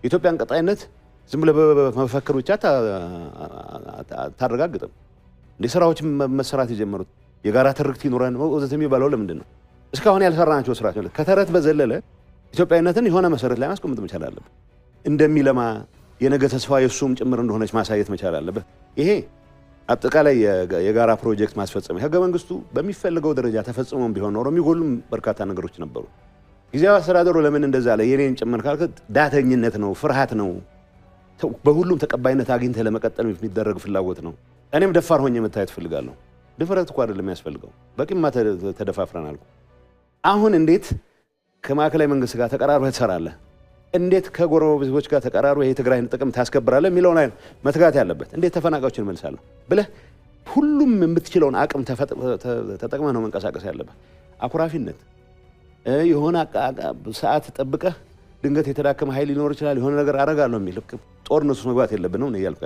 ኢትዮጵያን ቀጣይነት ዝም ብለ በመፈክር ብቻ ታረጋግጥም እንደ ስራዎች መሰራት የጀመሩት የጋራ ትርክት ይኖረን ወዘተ የሚባለው ለምንድን ነው እስካሁን ያልሰራናቸው ስራዎች ማለት ከተረት በዘለለ ኢትዮጵያዊነትን የሆነ መሰረት ላይ ማስቀመጥ መቻል አለበት እንደሚለማ የነገ ተስፋ የሱም ጭምር እንደሆነች ማሳየት መቻል አለበት ይሄ አጠቃላይ የጋራ ፕሮጀክት ማስፈጸም ህገ መንግስቱ በሚፈልገው ደረጃ ተፈጽሞም ቢሆን ኖሮ የሚጎሉም በርካታ ነገሮች ነበሩ ጊዜያዊ አስተዳደሩ ለምን እንደዛ ላይ የኔን ጭምር ካልከት ዳተኝነት ነው ፍርሃት ነው በሁሉም ተቀባይነት አግኝተ ለመቀጠል የሚደረግ ፍላጎት ነው እኔም ደፋር ሆኜ መታየት ፈልጋለሁ ድፍረት እኮ አይደለም የሚያስፈልገው በቂማ ተደፋፍረናል አሁን እንዴት ከማዕከላዊ መንግስት ጋር ተቀራርበህ ትሰራለህ እንዴት ከጎረቤቶች ጋር ተቀራርበህ የትግራይን ጥቅም ታስከብራለህ የሚለው ላይ መትጋት ያለበት እንዴት ተፈናቃዮችን መልሳለሁ ብለህ ሁሉም የምትችለውን አቅም ተጠቅመህ ነው መንቀሳቀስ ያለበት አኩራፊነት የሆነ ሰዓት ተጠብቀህ ድንገት የተዳከመ ኃይል ሊኖር ይችላል የሆነ ነገር አረጋለሁ የሚል ጦርነቱ መግባት የለብንም ነው ያልኩ